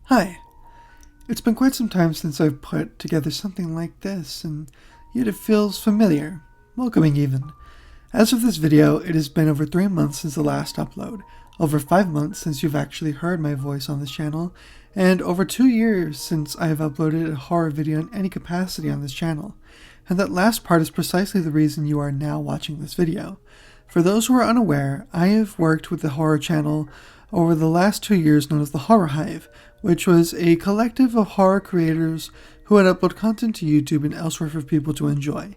Hi. It's been quite some time since I've put together something like this, and yet it feels familiar, welcoming even. As of this video, it has been over 3 months since the last upload, over 5 months since you've actually heard my voice on this channel, and over 2 years since I have uploaded a horror video in any capacity on this channel. And that last part is precisely the reason you are now watching this video. For those who are unaware, I have worked with the horror channel over the last 2 years known as the Horror Hive, which was a collective of horror creators who would upload content to YouTube and elsewhere for people to enjoy.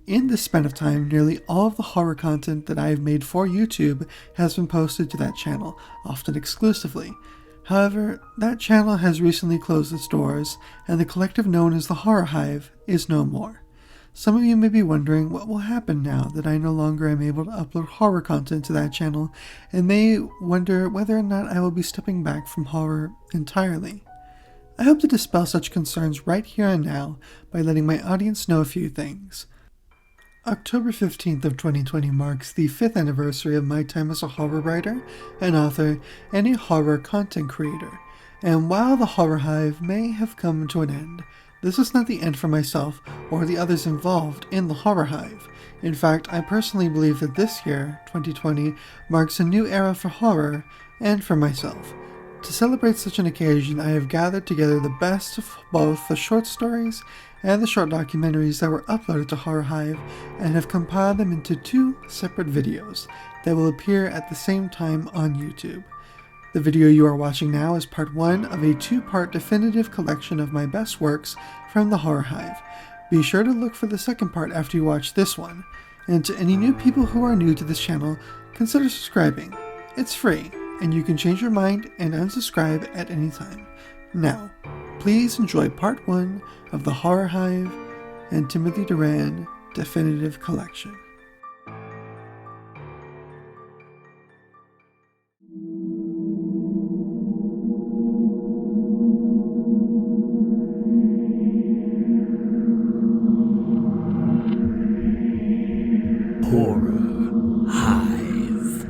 In this span of time, nearly all of the horror content that I have made for YouTube has been posted to that channel, often exclusively. However, that channel has recently closed its doors, and the collective known as the Horror Hive is no more. Some of you may be wondering what will happen now that I no longer am able to upload horror content to that channel, and may wonder whether or not I will be stepping back from horror entirely. I hope to dispel such concerns right here and now by letting my audience know a few things. October 15th of 2020 marks the 5th anniversary of my time as a horror writer, an author, and a horror content creator, and while the Horror Hive may have come to an end, this is not the end for myself or the others involved in the Horror Hive. In fact, I personally believe that this year, 2020, marks a new era for horror and for myself. To celebrate such an occasion, I have gathered together the best of both the short stories and the short documentaries that were uploaded to Horror Hive and have compiled them into 2 separate videos that will appear at the same time on YouTube. The video you are watching now is part 1 of a 2-part definitive collection of my best works from the Horror Hive. Be sure to look for the second part after you watch this one. And to any new people who are new to this channel, consider subscribing. It's free, and you can change your mind and unsubscribe at any time. Now, please enjoy part 1 of the Horror Hive and Timothy Duran definitive collection. Horror Hive.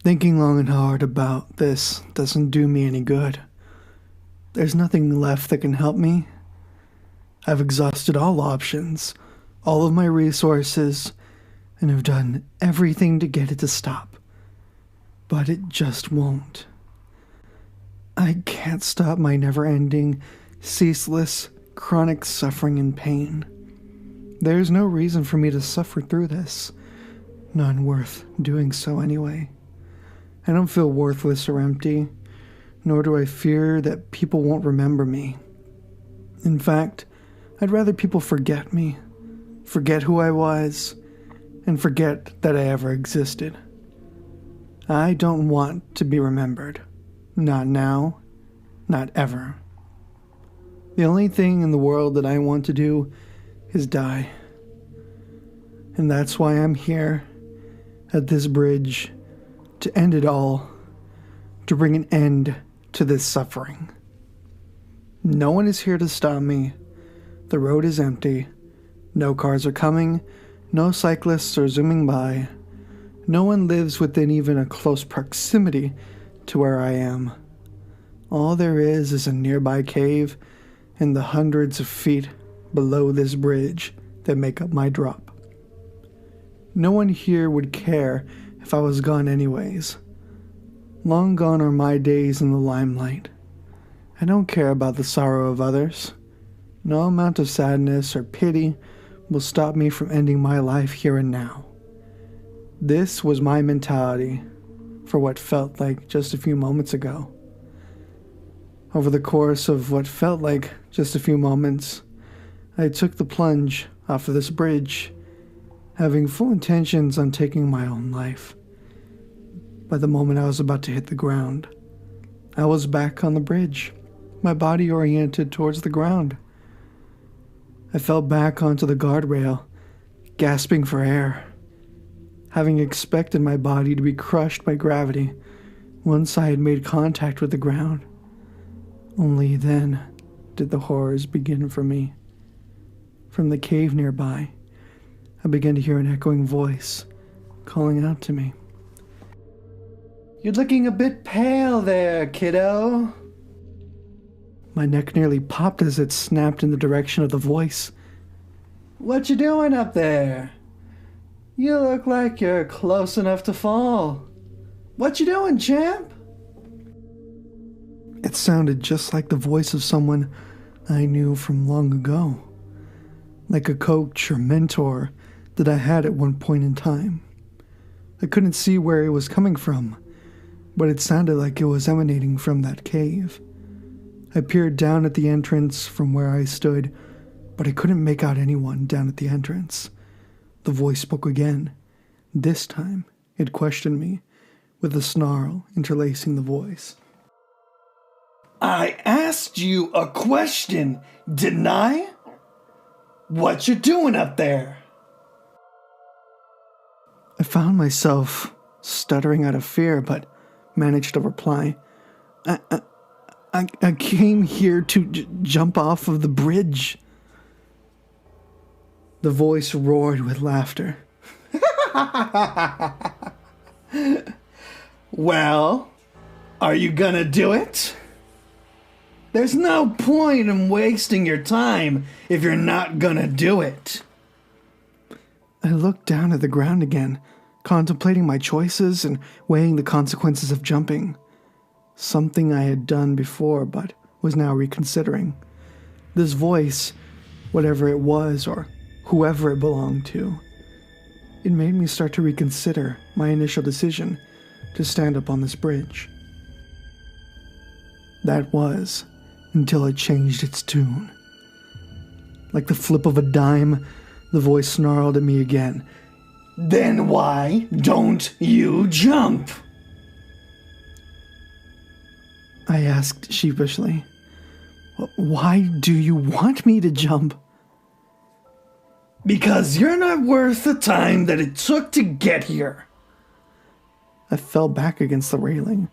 Thinking long and hard about this doesn't do me any good. There's nothing left that can help me. I've exhausted all options, all of my resources, and have done everything to get it to stop. But it just won't. I can't stop my never-ending, ceaseless, chronic suffering and pain. There's no reason for me to suffer through this. None worth doing so anyway. I don't feel worthless or empty, nor do I fear that people won't remember me. In fact, I'd rather people forget me, forget who I was, and forget that I ever existed. I don't want to be remembered. Not now, not ever. The only thing in the world that I want to do is die. And that's why I'm here, at this bridge, to end it all, to bring an end to this suffering. No one is here to stop me. The road is empty. No cars are coming. No cyclists are zooming by. No one lives within even a close proximity to where I am. All there is a nearby cave and the hundreds of feet below this bridge that make up my drop. No one here would care if I was gone anyways. Long gone are my days in the limelight. I don't care about the sorrow of others. No amount of sadness or pity will stop me from ending my life here and now. This was my mentality for what felt like just a few moments ago. Over the course of what felt like just a few moments, I took the plunge off of this bridge, having full intentions on taking my own life. By the moment I was about to hit the ground, I was back on the bridge, my body oriented towards the ground. I fell back onto the guardrail, gasping for air. Having expected my body to be crushed by gravity once I had made contact with the ground. Only then did the horrors begin for me. From the cave nearby, I began to hear an echoing voice, calling out to me. "You're looking a bit pale there, kiddo." My neck nearly popped as it snapped in the direction of the voice. "What you doing up there? You look like you're close enough to fall. What you doing, champ?" It sounded just like the voice of someone I knew from long ago, like a coach or mentor that I had at one point in time. I couldn't see where it was coming from, but it sounded like it was emanating from that cave. I peered down at the entrance from where I stood, but I couldn't make out anyone down at the entrance. The voice spoke again. This time, it questioned me, with a snarl interlacing the voice. "I asked you a question, didn't I? What you doing up there?" I found myself stuttering out of fear, but managed to reply, I came here to jump off of the bridge." The voice roared with laughter. "Well, are you gonna do it? There's no point in wasting your time if you're not gonna do it." I looked down at the ground again, contemplating my choices and weighing the consequences of jumping. Something I had done before but was now reconsidering. This voice, whatever it was or whoever it belonged to, it made me start to reconsider my initial decision to stand up on this bridge. That was until it changed its tune. Like the flip of a dime, the voice snarled at me again. "Then why don't you jump?" I asked sheepishly. "Why do you want me to jump?" "Because you're not worth the time that it took to get here." I fell back against the railing,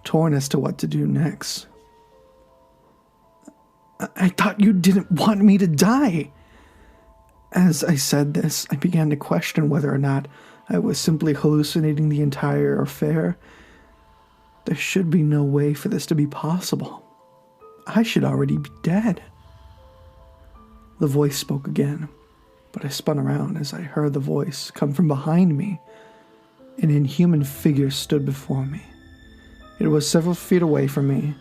torn as to what to do next. I thought you didn't want me to die." As I said this, I began to question whether or not I was simply hallucinating the entire affair. There should be no way for this to be possible. I should already be dead. The voice spoke again, but I spun around as I heard the voice come from behind me. An inhuman figure stood before me. It was several feet away from me,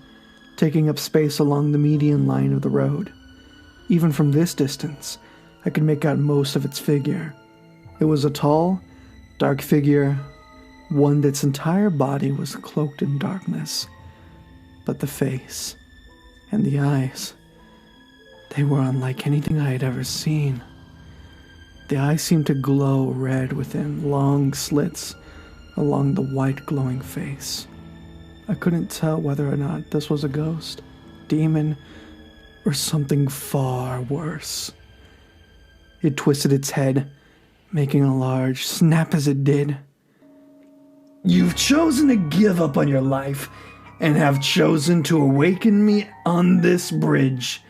taking up space along the median line of the road. Even from this distance, I could make out most of its figure. It was a tall, dark figure, one that's entire body was cloaked in darkness. But the face and the eyes, they were unlike anything I had ever seen. The eyes seemed to glow red within long slits along the white glowing face. I couldn't tell whether or not this was a ghost, demon, or something far worse. It twisted its head, making a large snap as it did. "You've chosen to give up on your life and have chosen to awaken me on this bridge.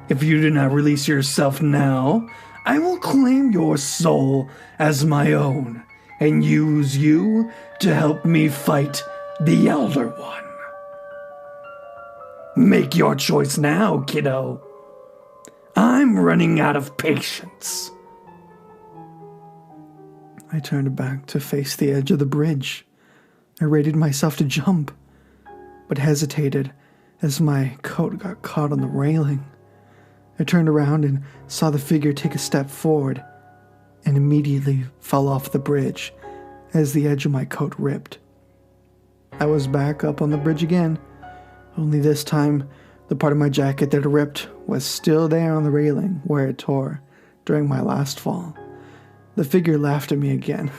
If you do not release yourself now, I will claim your soul as my own and use you to help me fight the Elder One. Make your choice now, kiddo. I'm running out of patience." I turned back to face the edge of the bridge. I rated myself to jump, but hesitated as my coat got caught on the railing. I turned around and saw the figure take a step forward and immediately fell off the bridge as the edge of my coat ripped. I was back up on the bridge again, only this time the part of my jacket that ripped was still there on the railing where it tore during my last fall. The figure laughed at me again.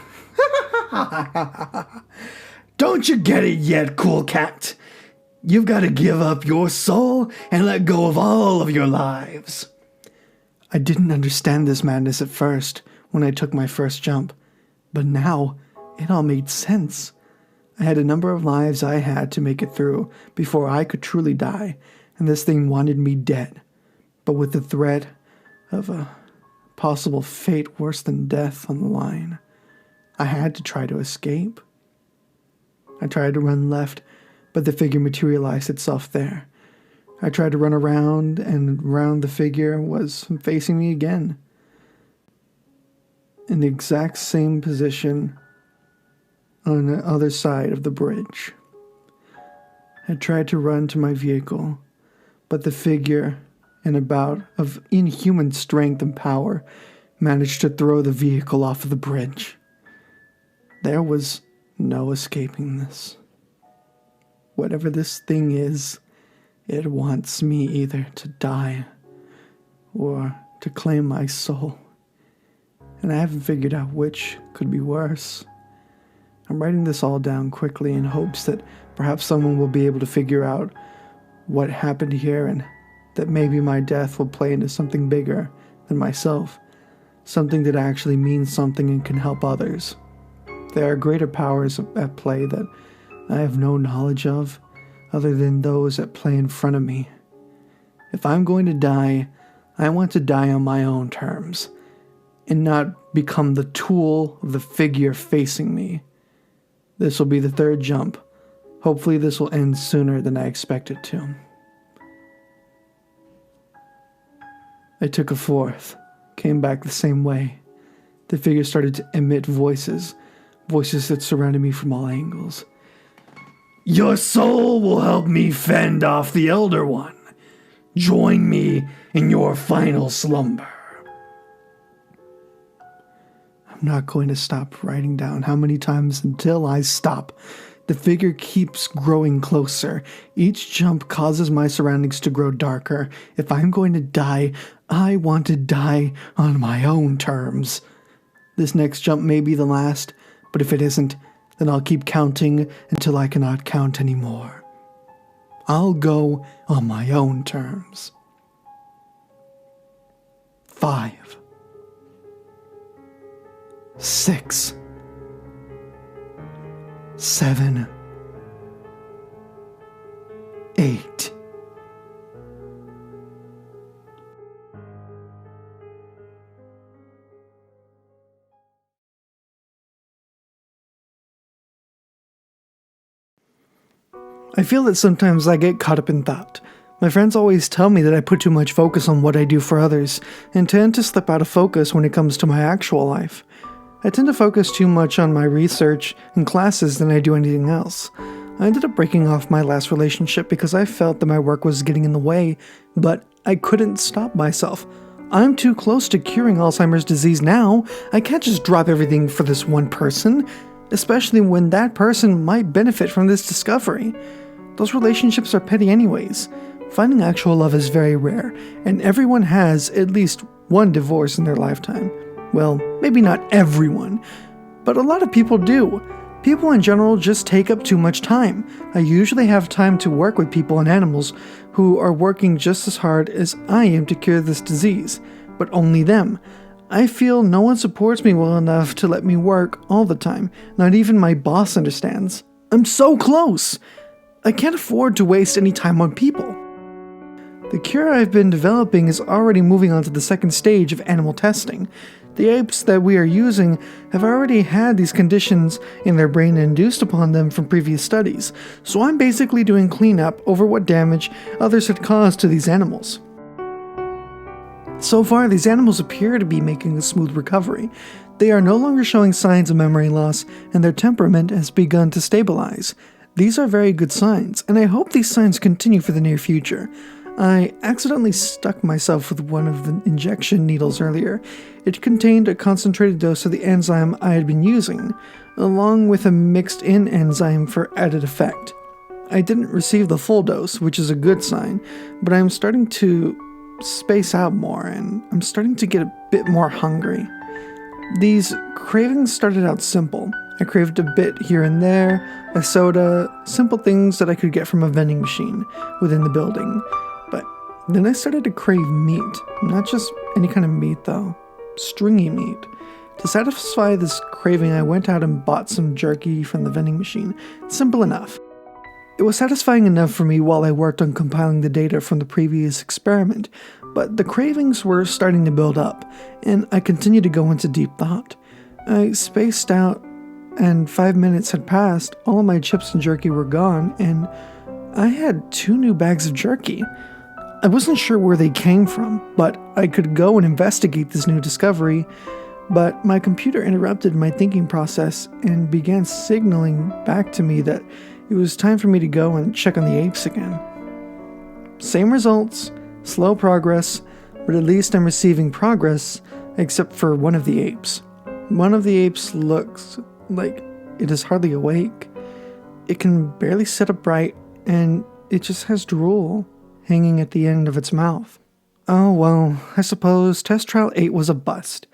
"Don't you get it yet, cool cat? You've got to give up your soul and let go of all of your lives." I didn't understand this madness at first when I took my first jump, but now it all made sense. I had a number of lives I had to make it through before I could truly die, and this thing wanted me dead. But with the threat of a possible fate worse than death on the line, I had to try to escape. I tried to run left, but the figure materialized itself there. I tried to run around, and around the figure was facing me again. In the exact same position on the other side of the bridge. I tried to run to my vehicle, but the figure, in a bout of inhuman strength and power, managed to throw the vehicle off of the bridge. There was no escaping this. Whatever this thing is, it wants me either to die or to claim my soul. And I haven't figured out which could be worse. I'm writing this all down quickly in hopes that perhaps someone will be able to figure out what happened here, and that maybe my death will play into something bigger than myself, something that actually means something and can help others. There are greater powers at play that I have no knowledge of, other than those at play in front of me. If I'm going to die, I want to die on my own terms, and not become the tool of the figure facing me. This will be the third jump. Hopefully this will end sooner than I expect it to. I took a fourth, came back the same way. The figure started to emit voices that surrounded me from all angles. Your soul will help me fend off the Elder One. Join me in your final slumber. I'm not going to stop writing down how many times until I stop. The figure keeps growing closer. Each jump causes my surroundings to grow darker. If I'm going to die, I want to die on my own terms. This next jump may be the last, but if it isn't, then I'll keep counting until I cannot count anymore. I'll go on my own terms. 5, 6, 7, 8. I feel that sometimes I get caught up in thought. My friends always tell me that I put too much focus on what I do for others, and tend to slip out of focus when it comes to my actual life. I tend to focus too much on my research and classes than I do anything else. I ended up breaking off my last relationship because I felt that my work was getting in the way, but I couldn't stop myself. I'm too close to curing Alzheimer's disease now. I can't just drop everything for this one person, especially when that person might benefit from this discovery. Those relationships are petty anyways. Finding actual love is very rare, and everyone has at least one divorce in their lifetime. Well, maybe not everyone, but a lot of people do. People in general just take up too much time. I usually have time to work with people and animals who are working just as hard as I am to cure this disease, but only them. I feel no one supports me well enough to let me work all the time. Not even my boss understands. I'm so close! I can't afford to waste any time on people. The cure I've been developing is already moving on to the second stage of animal testing. The apes that we are using have already had these conditions in their brain induced upon them from previous studies, so I'm basically doing cleanup over what damage others had caused to these animals. So far, these animals appear to be making a smooth recovery. They are no longer showing signs of memory loss, and their temperament has begun to stabilize. These are very good signs, and I hope these signs continue for the near future. I accidentally stuck myself with one of the injection needles earlier. It contained a concentrated dose of the enzyme I had been using, along with a mixed-in enzyme for added effect. I didn't receive the full dose, which is a good sign, but I'm starting to space out more, and I'm starting to get a bit more hungry. These cravings started out simple. I craved a bit here and there, a soda, simple things that I could get from a vending machine within the building. But then I started to crave meat. Not just any kind of meat though, stringy meat. To satisfy this craving, I went out and bought some jerky from the vending machine. Simple enough. It was satisfying enough for me while I worked on compiling the data from the previous experiment, but the cravings were starting to build up, and I continued to go into deep thought. I spaced out and 5 minutes had passed. All of my chips and jerky were gone, and I had 2 new bags of jerky. I wasn't sure where they came from, but I could go and investigate this new discovery. But my computer interrupted my thinking process and began signaling back to me that it was time for me to go and check on the apes again. Same results, slow progress, but at least I'm receiving progress, except for one of the apes. One of the apes looks like it is hardly awake. It can barely sit upright, and it just has drool hanging at the end of its mouth. Oh well, I suppose test trial 8 was a bust.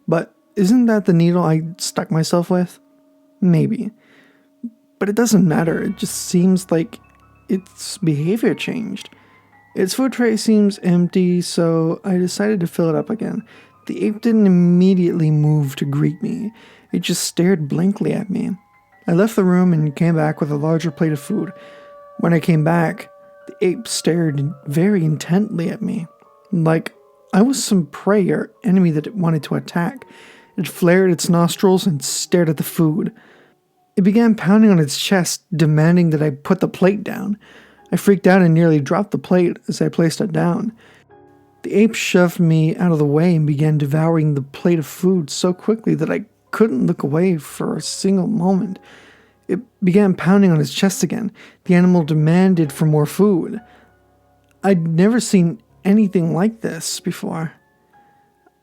But isn't that the needle I stuck myself with? Maybe. But it doesn't matter, it just seems like its behavior changed. Its food tray seems empty, so I decided to fill it up again. The ape didn't immediately move to greet me. It just stared blankly at me. I left the room and came back with a larger plate of food. When I came back, the ape stared very intently at me, like I was some prey or enemy that it wanted to attack. It flared its nostrils and stared at the food. It began pounding on its chest, demanding that I put the plate down. I freaked out and nearly dropped the plate as I placed it down. The ape shoved me out of the way and began devouring the plate of food so quickly that I couldn't look away for a single moment. It began pounding on its chest again. The animal demanded for more food. I'd never seen anything like this before.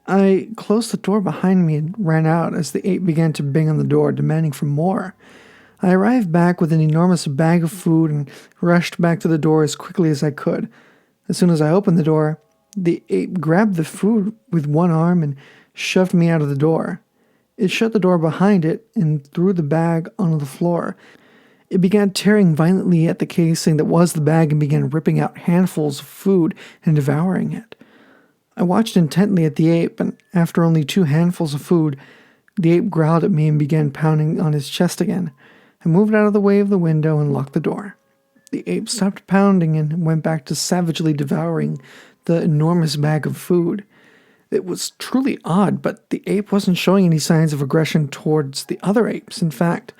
I closed the door behind me and ran out as the ape began to bang on the door, demanding for more. I arrived back with an enormous bag of food and rushed back to the door as quickly as I could. As soon as I opened the door, the ape grabbed the food with one arm and shoved me out of the door. It shut the door behind it and threw the bag onto the floor. It began tearing violently at the casing that was the bag and began ripping out handfuls of food and devouring it. I watched intently at the ape, and after only 2 handfuls of food, the ape growled at me and began pounding on his chest again. I moved out of the way of the window and locked the door. The ape stopped pounding and went back to savagely devouring the enormous bag of food. It was truly odd, but the ape wasn't showing any signs of aggression towards the other apes. In fact,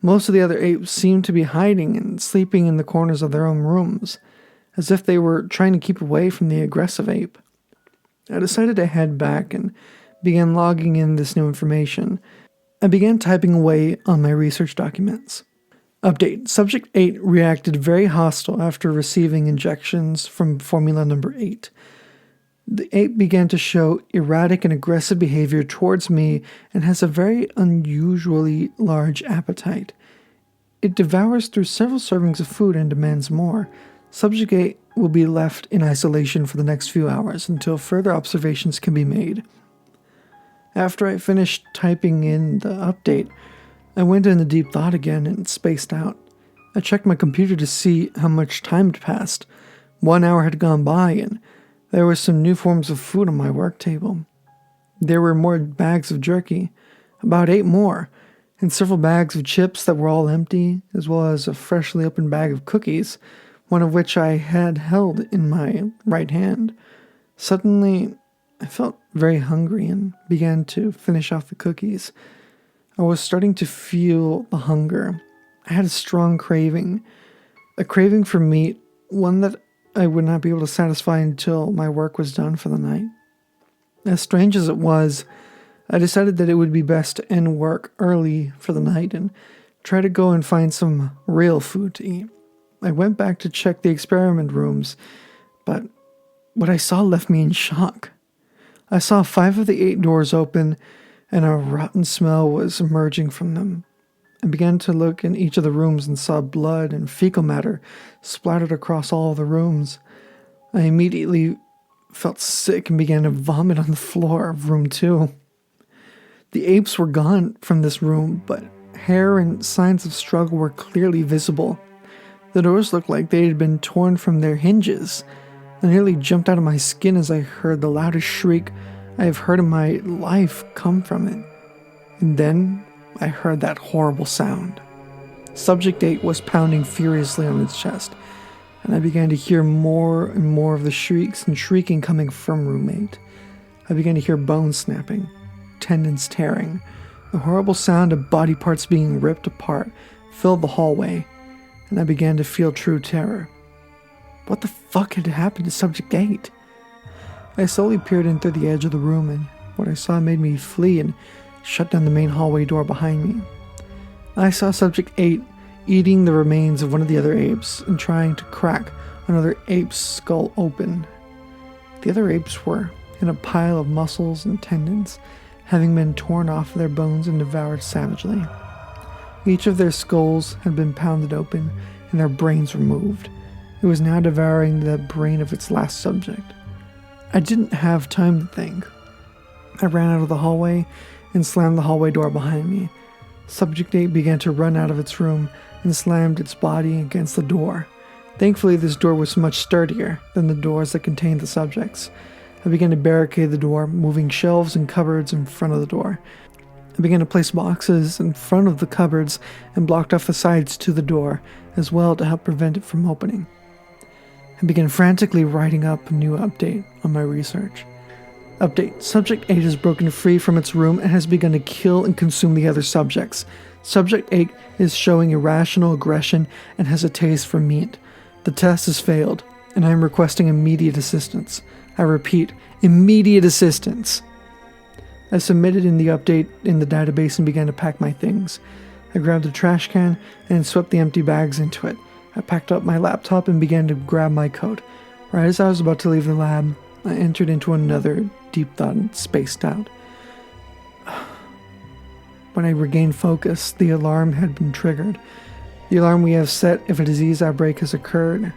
most of the other apes seemed to be hiding and sleeping in the corners of their own rooms, as if they were trying to keep away from the aggressive ape. I decided to head back and began logging in this new information. I began typing away on my research documents. Update: Subject 8 reacted very hostile after receiving injections from formula number 8. The ape began to show erratic and aggressive behavior towards me and has a very unusually large appetite. It devours through several servings of food and demands more. Subject 8 will be left in isolation for the next few hours until further observations can be made. After I finished typing in the update, I went into deep thought again and spaced out. I checked my computer to see how much time had passed. 1 hour had gone by and there were some new forms of food on my work table. There were more bags of jerky, about 8 more, and several bags of chips that were all empty, as well as a freshly opened bag of cookies, one of which I had held in my right hand. Suddenly, I felt very hungry and began to finish off the cookies. I was starting to feel the hunger. I had a strong craving, a craving for meat, one that I would not be able to satisfy until my work was done for the night. As strange as it was, I decided that it would be best to end work early for the night and try to go and find some real food to eat. I went back to check the experiment rooms, but what I saw left me in shock. I saw 5 of the 8 doors open, and a rotten smell was emerging from them. I began to look in each of the rooms and saw blood and fecal matter splattered across all of the rooms. I immediately felt sick and began to vomit on the floor of room 2. The apes were gone from this room, but hair and signs of struggle were clearly visible. The doors looked like they had been torn from their hinges. I nearly jumped out of my skin as I heard the loudest shriek I have heard in my life come from it. And then I heard that horrible sound. Subject 8 was pounding furiously on its chest, and I began to hear more and more of the shrieks and shrieking coming from room 8. I began to hear bones snapping, tendons tearing, The horrible sound of body parts being ripped apart filled the hallway, and I began to feel true terror. What the fuck had happened to Subject 8? I slowly peered in through the edge of the room, and what I saw made me flee and shut down the main hallway door behind me. I saw Subject 8 eating the remains of one of the other apes and trying to crack another ape's skull open. The other apes were in a pile of muscles and tendons, having been torn off their bones and devoured savagely. Each of their skulls had been pounded open and their brains removed. It was now devouring the brain of its last subject. I didn't have time to think. I ran out of the hallway and slammed the hallway door behind me. Subject 8 began to run out of its room and slammed its body against the door. Thankfully, this door was much sturdier than the doors that contained the subjects. I began to barricade the door, moving shelves and cupboards in front of the door. I began to place boxes in front of the cupboards and blocked off the sides to the door as well to help prevent it from opening. I began frantically writing up a new update on my research. Update: Subject 8 has broken free from its room and has begun to kill and consume the other subjects. Subject 8 is showing irrational aggression and has a taste for meat. The test has failed, and I am requesting immediate assistance. I repeat, immediate assistance. I submitted in the update in the database and began to pack my things. I grabbed a trash can and swept the empty bags into it. I packed up my laptop and began to grab my coat. Right as I was about to leave the lab, I entered into another deep thought and spaced out. When I regained focus, the alarm had been triggered. The alarm we have set if a disease outbreak has occurred.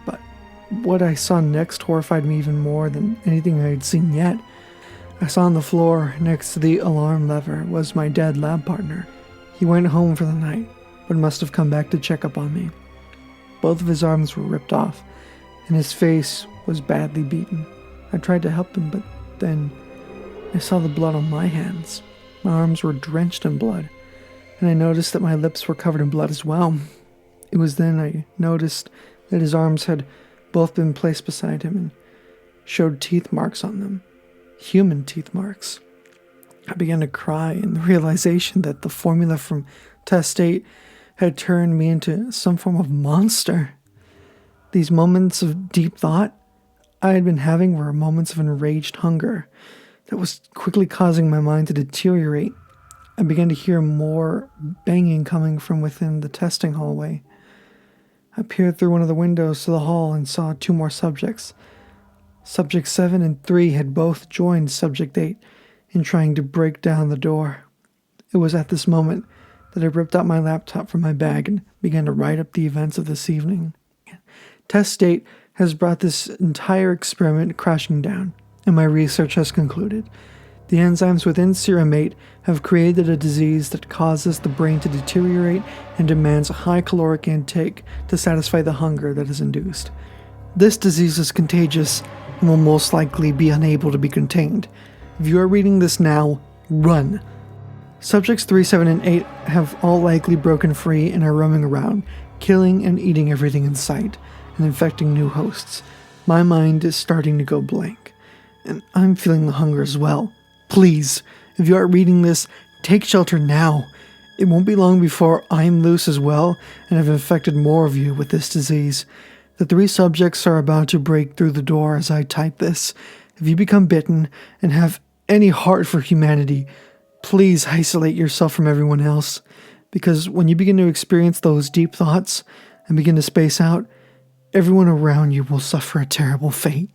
But what I saw next horrified me even more than anything I had seen yet. I saw on the floor next to the alarm lever was my dead lab partner. He went home for the night, but must have come back to check up on me. Both of his arms were ripped off, and his face was badly beaten. I tried to help him, but then I saw the blood on my hands. My arms were drenched in blood, and I noticed that my lips were covered in blood as well. It was then I noticed that his arms had both been placed beside him and showed teeth marks on them. Human teeth marks. I began to cry in the realization that the formula from Test 8 had turned me into some form of monster. These moments of deep thought I had been having were moments of enraged hunger that was quickly causing my mind to deteriorate. I began to hear more banging coming from within the testing hallway. I peered through one of the windows to the hall and saw 2 more subjects. Subject 7 and 3 had both joined Subject 8 in trying to break down the door. It was at this moment that I ripped out my laptop from my bag and began to write up the events of this evening. Test 8 has brought this entire experiment crashing down, and my research has concluded. The enzymes within Serum 8 have created a disease that causes the brain to deteriorate and demands a high caloric intake to satisfy the hunger that is induced. This disease is contagious and will most likely be unable to be contained. If you are reading this now, run. Subjects 3, 7, and 8 have all likely broken free and are roaming around, killing and eating everything in sight, and infecting new hosts. My mind is starting to go blank, and I'm feeling the hunger as well. Please, if you are reading this, take shelter now. It won't be long before I'm loose as well, and have infected more of you with this disease. The 3 subjects are about to break through the door as I type this. If you become bitten and have any heart for humanity, please isolate yourself from everyone else, because when you begin to experience those deep thoughts and begin to space out, everyone around you will suffer a terrible fate.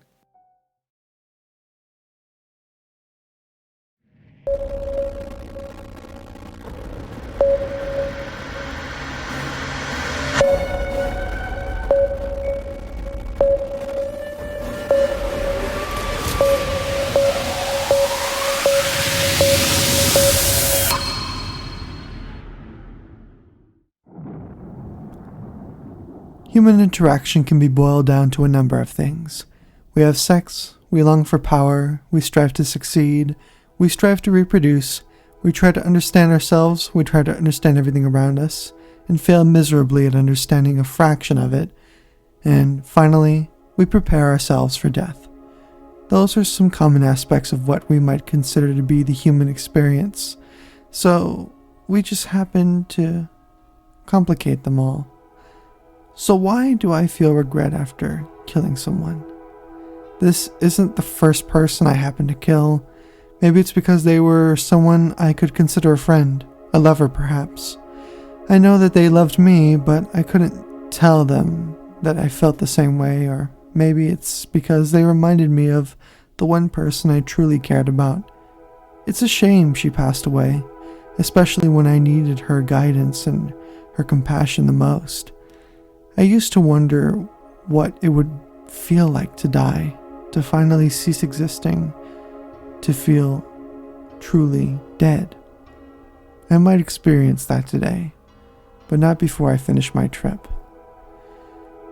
Human interaction can be boiled down to a number of things. We have sex, we long for power, we strive to succeed, we strive to reproduce, we try to understand ourselves, we try to understand everything around us, and fail miserably at understanding a fraction of it, and finally, we prepare ourselves for death. Those are some common aspects of what we might consider to be the human experience. So we just happen to complicate them all. So why do I feel regret after killing someone? This isn't the first person I happen to kill. Maybe it's because they were someone I could consider a friend, a lover perhaps. I know that they loved me, but I couldn't tell them that I felt the same way, or maybe it's because they reminded me of the one person I truly cared about. It's a shame she passed away, especially when I needed her guidance and her compassion the most. I used to wonder what it would feel like to die, to finally cease existing, to feel truly dead. I might experience that today, but not before I finish my trip.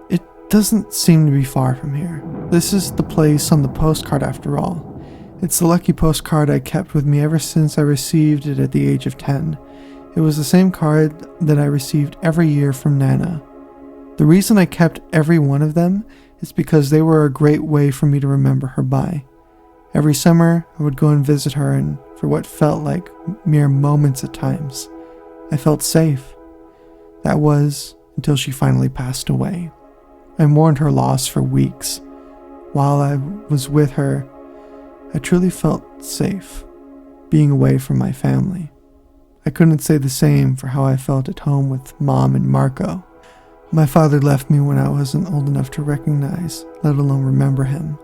It doesn't seem to be far from here. This is the place on the postcard after all. It's the lucky postcard I kept with me ever since I received it at the age of 10. It was the same card that I received every year from Nana. The reason I kept every one of them is because they were a great way for me to remember her by. Every summer, I would go and visit her, and for what felt like mere moments at times, I felt safe. That was until she finally passed away. I mourned her loss for weeks. While I was with her, I truly felt safe, being away from my family. I couldn't say the same for how I felt at home with Mom and Marco. My father left me when I wasn't old enough to recognize, let alone remember him.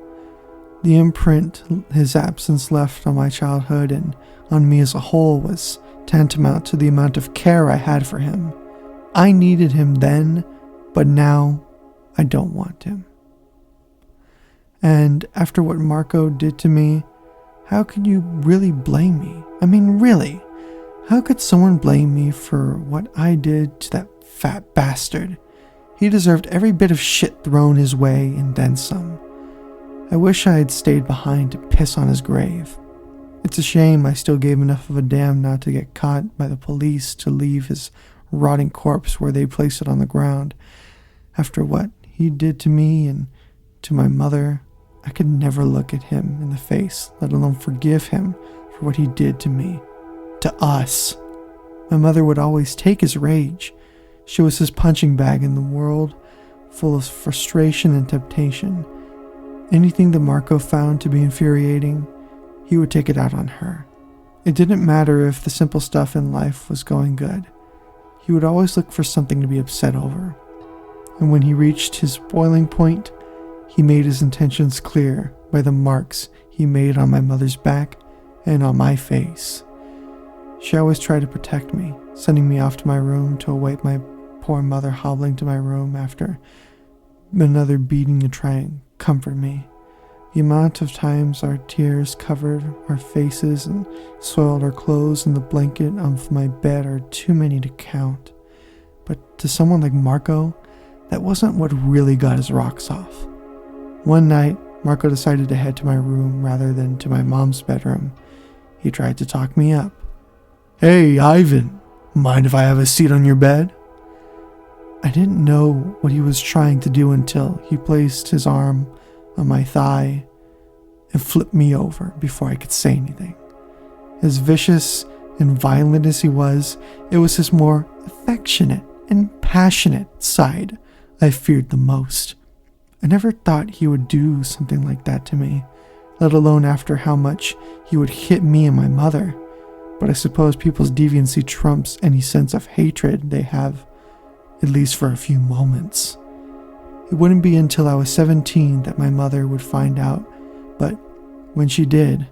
The imprint his absence left on my childhood and on me as a whole was tantamount to the amount of care I had for him. I needed him then, but now I don't want him. And after what Marco did to me, how could you really blame me? I mean, really? How could someone blame me for what I did to that fat bastard? He deserved every bit of shit thrown his way and then some. I wish I had stayed behind to piss on his grave. It's a shame I still gave enough of a damn not to get caught by the police to leave his rotting corpse where they placed it on the ground. After what he did to me and to my mother, I could never look at him in the face, let alone forgive him for what he did to me, to us. My mother would always take his rage. She was his punching bag in the world, full of frustration and temptation. Anything that Marco found to be infuriating, he would take it out on her. It didn't matter if the simple stuff in life was going good. He would always look for something to be upset over. And when he reached his boiling point, he made his intentions clear by the marks he made on my mother's back and on my face. She always tried to protect me, sending me off to my room to await my poor mother hobbling to my room after another beating to try and comfort me. The amount of times our tears covered our faces and soiled our clothes in the blanket of my bed are too many to count. But to someone like Marco, that wasn't what really got his rocks off. One night, Marco decided to head to my room rather than to my mom's bedroom. He tried to talk me up. "Hey, Ivan, mind if I have a seat on your bed?" I didn't know what he was trying to do until he placed his arm on my thigh and flipped me over before I could say anything. As vicious and violent as he was, it was his more affectionate and passionate side I feared the most. I never thought he would do something like that to me, let alone after how much he would hit me and my mother. But I suppose people's deviancy trumps any sense of hatred they have, at least for a few moments. It wouldn't be until I was 17 that my mother would find out, but when she did,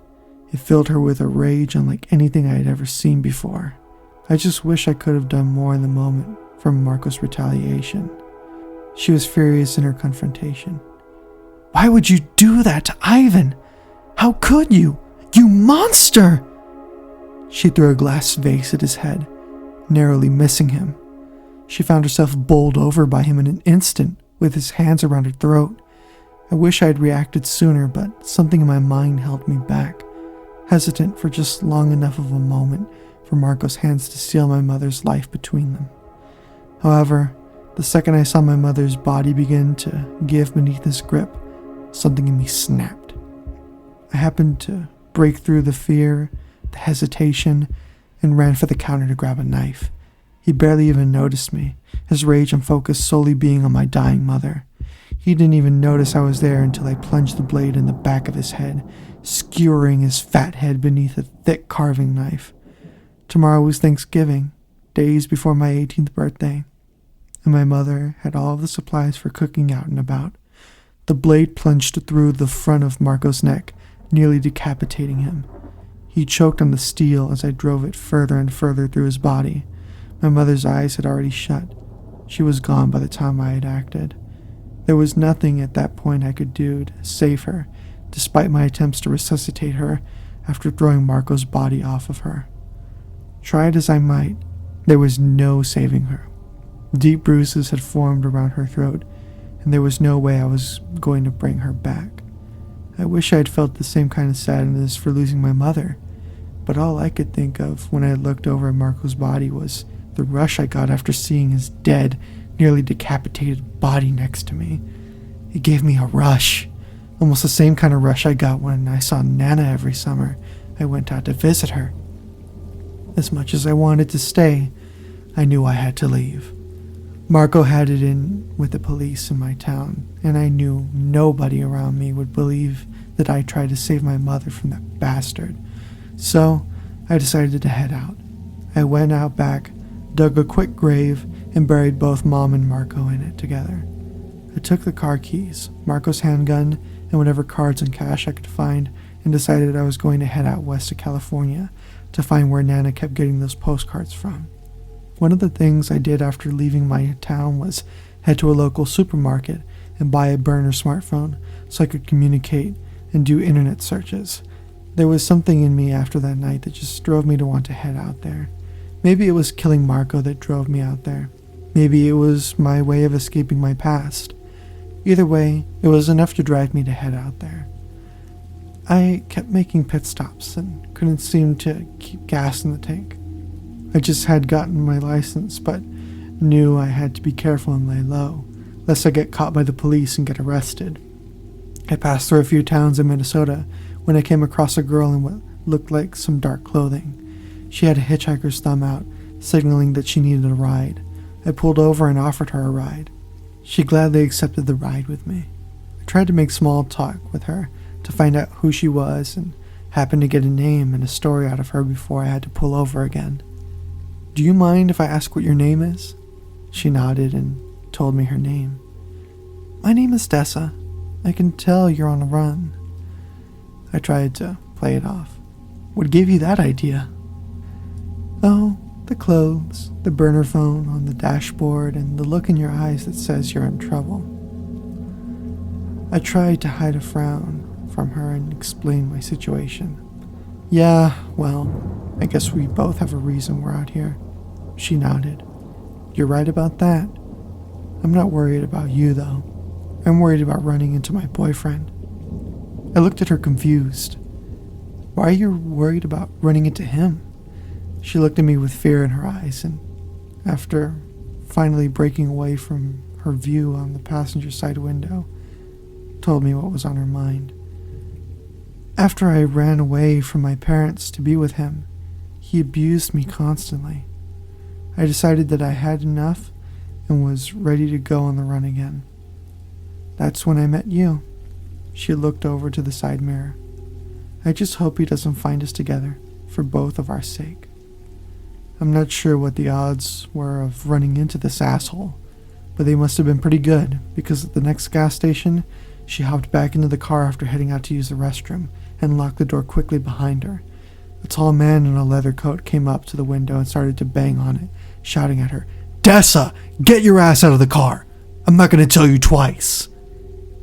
it filled her with a rage unlike anything I had ever seen before. I just wish I could have done more in the moment from Marco's retaliation. She was furious in her confrontation. "Why would you do that to Ivan? How could you? You monster!" She threw a glass vase at his head, narrowly missing him. She found herself bowled over by him in an instant, with his hands around her throat. I wish I had reacted sooner, but something in my mind held me back, hesitant for just long enough of a moment for Marco's hands to seal my mother's life between them. However, the second I saw my mother's body begin to give beneath his grip, something in me snapped. I happened to break through the fear, the hesitation, and ran for the counter to grab a knife. He barely even noticed me, his rage and focus solely being on my dying mother. He didn't even notice I was there until I plunged the blade in the back of his head, skewering his fat head beneath a thick carving knife. Tomorrow was Thanksgiving, days before my 18th birthday, and my mother had all of the supplies for cooking out and about. The blade plunged through the front of Marco's neck, nearly decapitating him. He choked on the steel as I drove it further and further through his body. My mother's eyes had already shut. She was gone by the time I had acted. There was nothing at that point I could do to save her, despite my attempts to resuscitate her after throwing Marco's body off of her. Tried as I might, there was no saving her. Deep bruises had formed around her throat, and there was no way I was going to bring her back. I wish I had felt the same kind of sadness for losing my mother, but all I could think of when I looked over at Marco's body was the rush I got after seeing his dead, nearly decapitated body next to me. It gave me a rush, almost the same kind of rush I got when I saw Nana every summer I went out to visit her. As much as I wanted to stay, I knew I had to leave. Marco had it in with the police in my town, and I knew nobody around me would believe that I tried to save my mother from that bastard. So I decided to head out. I went out back, dug a quick grave, and buried both Mom and Marco in it together. I took the car keys, Marco's handgun, and whatever cards and cash I could find, and decided I was going to head out west to California to find where Nana kept getting those postcards from. One of the things I did after leaving my town was head to a local supermarket and buy a burner smartphone so I could communicate and do internet searches. There was something in me after that night that just drove me to want to head out there. Maybe it was killing Marco that drove me out there. Maybe it was my way of escaping my past. Either way, it was enough to drive me to head out there. I kept making pit stops and couldn't seem to keep gas in the tank. I just had gotten my license, but knew I had to be careful and lay low, lest I get caught by the police and get arrested. I passed through a few towns in Minnesota when I came across a girl in what looked like some dark clothing. She had a hitchhiker's thumb out, signaling that she needed a ride. I pulled over and offered her a ride. She gladly accepted the ride with me. I tried to make small talk with her to find out who she was and happened to get a name and a story out of her before I had to pull over again. "Do you mind if I ask what your name is?" She nodded and told me her name. "My name is Dessa. I can tell you're on a run." I tried to play it off. "What gave you that idea?" "Oh, the clothes, the burner phone on the dashboard, and the look in your eyes that says you're in trouble." I tried to hide a frown from her and explain my situation. "Yeah, well, I guess we both have a reason we're out here." She nodded. "You're right about that. I'm not worried about you, though. I'm worried about running into my boyfriend." I looked at her confused. "Why are you worried about running into him?" She looked at me with fear in her eyes, and after finally breaking away from her view on the passenger side window, told me what was on her mind. "After I ran away from my parents to be with him, he abused me constantly. I decided that I had enough and was ready to go on the run again. That's when I met you." She looked over to the side mirror. "I just hope he doesn't find us together, for both of our sake." I'm not sure what the odds were of running into this asshole, but they must have been pretty good, because at the next gas station, she hopped back into the car after heading out to use the restroom and locked the door quickly behind her. A tall man in a leather coat came up to the window and started to bang on it, shouting at her, "Dessa, get your ass out of the car! I'm not going to tell you twice!"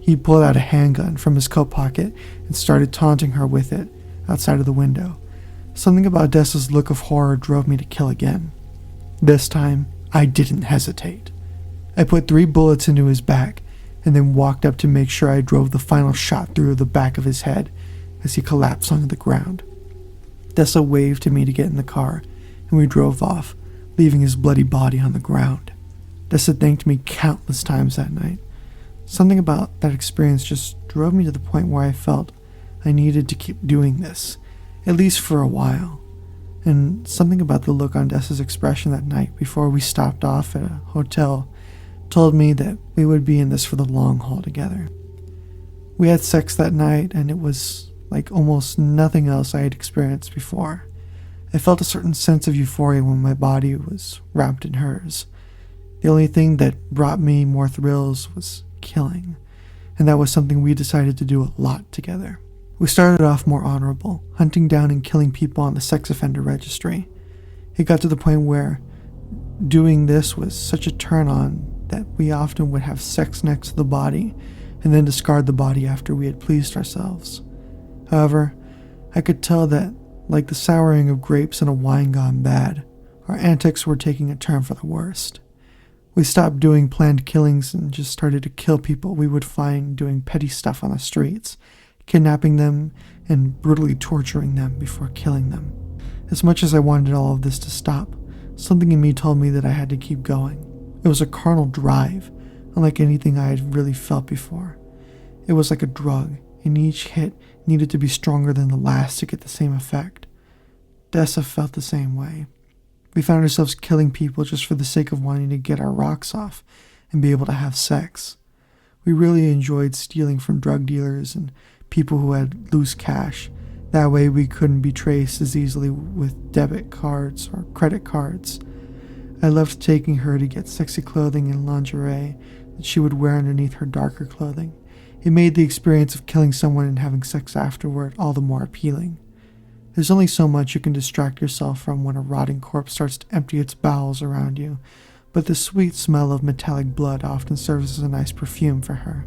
He pulled out a handgun from his coat pocket and started taunting her with it outside of the window. Something about Dessa's look of horror drove me to kill again. This time, I didn't hesitate. I put 3 bullets into his back and then walked up to make sure I drove the final shot through the back of his head as he collapsed onto the ground. Dessa waved to me to get in the car, and we drove off, leaving his bloody body on the ground. Dessa thanked me countless times that night. Something about that experience just drove me to the point where I felt I needed to keep doing this, at least for a while. And something about the look on Dessa's expression that night before we stopped off at a hotel told me that we would be in this for the long haul together. We had sex that night, and it was like almost nothing else I had experienced before. I felt a certain sense of euphoria when my body was wrapped in hers. The only thing that brought me more thrills was killing, and that was something we decided to do a lot together. We started off more honorable, hunting down and killing people on the sex offender registry. It got to the point where doing this was such a turn on that we often would have sex next to the body and then discard the body after we had pleased ourselves. However, I could tell that, like the souring of grapes in a wine gone bad, our antics were taking a turn for the worst. We stopped doing planned killings and just started to kill people we would find doing petty stuff on the streets, kidnapping them and brutally torturing them before killing them. As much as I wanted all of this to stop, something in me told me that I had to keep going. It was a carnal drive, unlike anything I had really felt before. It was like a drug, and each hit needed to be stronger than the last to get the same effect. Dessa felt the same way. We found ourselves killing people just for the sake of wanting to get our rocks off and be able to have sex. We really enjoyed stealing from drug dealers and people who had loose cash. That way we couldn't be traced as easily with debit cards or credit cards. I loved taking her to get sexy clothing and lingerie that she would wear underneath her darker clothing. It made the experience of killing someone and having sex afterward all the more appealing. There's only so much you can distract yourself from when a rotting corpse starts to empty its bowels around you, but the sweet smell of metallic blood often serves as a nice perfume for her.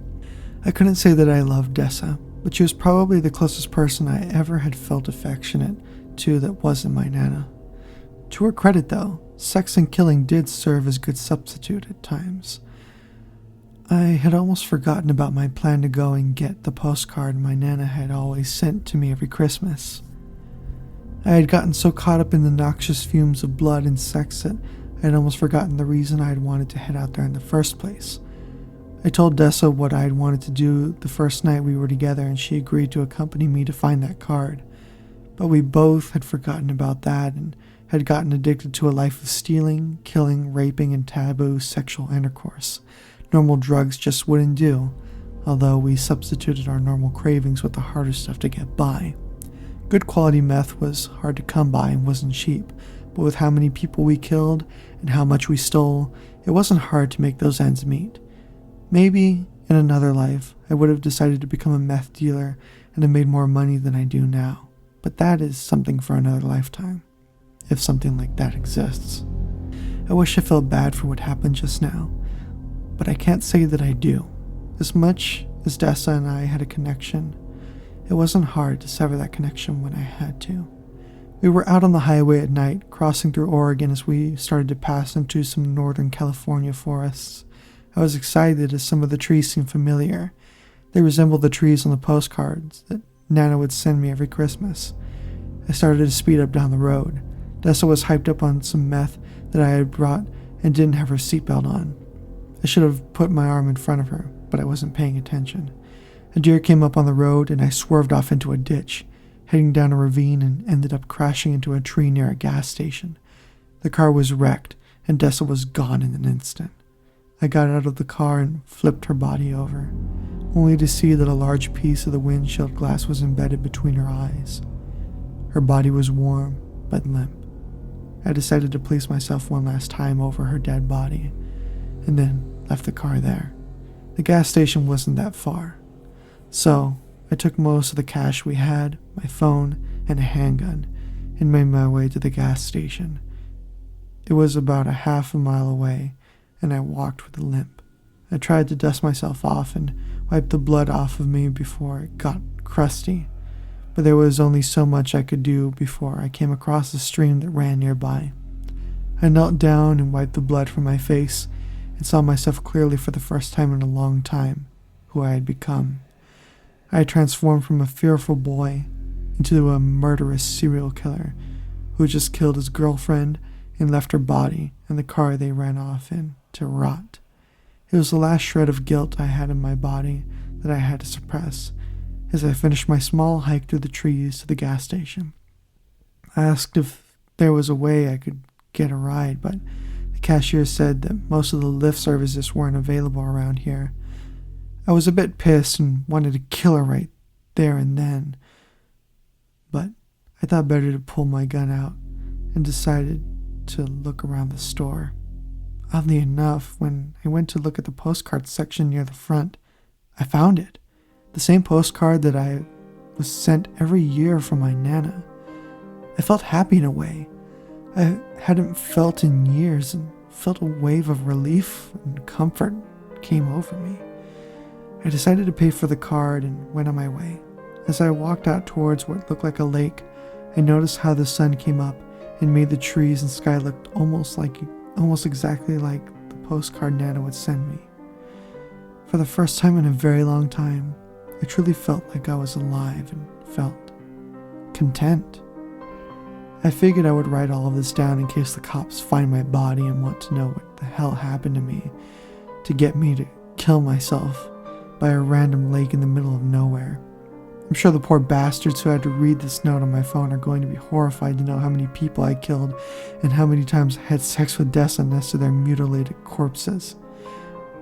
I couldn't say that I loved Dessa, but she was probably the closest person I ever had felt affectionate to that wasn't my Nana. To her credit, though, sex and killing did serve as good substitute at times. I had almost forgotten about my plan to go and get the postcard my Nana had always sent to me every Christmas. I had gotten so caught up in the noxious fumes of blood and sex that I had almost forgotten the reason I had wanted to head out there in the first place. I told Dessa what I had wanted to do the first night we were together, and she agreed to accompany me to find that card. But we both had forgotten about that and had gotten addicted to a life of stealing, killing, raping, and taboo sexual intercourse. Normal drugs just wouldn't do, although we substituted our normal cravings with the harder stuff to get by. Good quality meth was hard to come by and wasn't cheap, but with how many people we killed and how much we stole, it wasn't hard to make those ends meet. Maybe, in another life, I would have decided to become a meth dealer and have made more money than I do now, but that is something for another lifetime, if something like that exists. I wish I felt bad for what happened just now, but I can't say that I do. As much as Dessa and I had a connection, it wasn't hard to sever that connection when I had to. We were out on the highway at night, crossing through Oregon as we started to pass into some northern California forests. I was excited as some of the trees seemed familiar. They resembled the trees on the postcards that Nana would send me every Christmas. I started to speed up down the road. Dessa was hyped up on some meth that I had brought and didn't have her seatbelt on. I should have put my arm in front of her, but I wasn't paying attention. A deer came up on the road and I swerved off into a ditch, heading down a ravine and ended up crashing into a tree near a gas station. The car was wrecked and Dessa was gone in an instant. I got out of the car and flipped her body over, only to see that a large piece of the windshield glass was embedded between her eyes. Her body was warm but limp. I decided to place myself one last time over her dead body, and then left the car there. The gas station wasn't that far, so I took most of the cash we had, my phone, and a handgun, and made my way to the gas station. It was about a half a mile away, and I walked with a limp. I tried to dust myself off and wipe the blood off of me before it got crusty, but there was only so much I could do before I came across a stream that ran nearby. I knelt down and wiped the blood from my face and saw myself clearly for the first time in a long time, who I had become. I had transformed from a fearful boy into a murderous serial killer who just killed his girlfriend and left her body in the car they ran off in to rot. It was the last shred of guilt I had in my body that I had to suppress. as I finished my small hike through the trees to the gas station. I asked if there was a way I could get a ride, but the cashier said that most of the Lyft services weren't available around here. I was a bit pissed and wanted to kill her right there and then, but I thought better to pull my gun out and decided to look around the store. Oddly enough, when I went to look at the postcard section near the front, I found it. The same postcard that I was sent every year from my Nana. I felt happy in a way I hadn't felt in years, and felt a wave of relief and comfort came over me. I decided to pay for the card and went on my way. As I walked out towards what looked like a lake, I noticed how the sun came up and made the trees and sky look almost exactly like the postcard Nana would send me. For the first time in a very long time, I truly felt like I was alive and felt content. I figured I would write all of this down in case the cops find my body and want to know what the hell happened to me to get me to kill myself by a random lake in the middle of nowhere. I'm sure the poor bastards who had to read this note on my phone are going to be horrified to know how many people I killed and how many times I had sex with Dessa next to their mutilated corpses.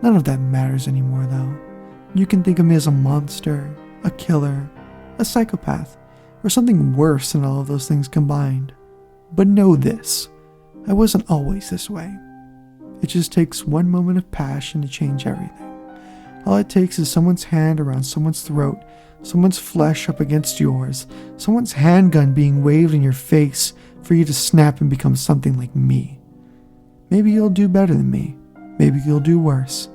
None of that matters anymore, though. You can think of me as a monster, a killer, a psychopath, or something worse than all of those things combined. But know this, I wasn't always this way. It just takes one moment of passion to change everything. All it takes is someone's hand around someone's throat, someone's flesh up against yours, someone's handgun being waved in your face for you to snap and become something like me. Maybe you'll do better than me. Maybe you'll do worse.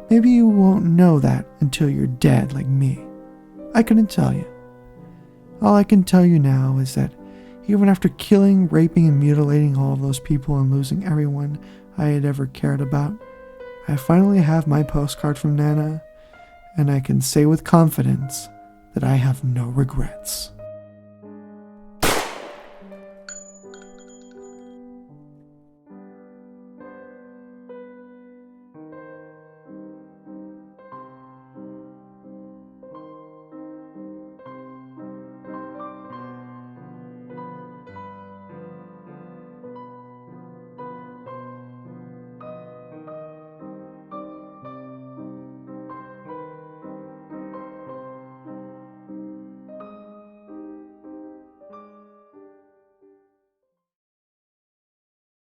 Maybe you won't know that until you're dead like me. I couldn't tell you. All I can tell you now is that even after killing, raping, and mutilating all of those people and losing everyone I had ever cared about, I finally have my postcard from Nana, and I can say with confidence that I have no regrets.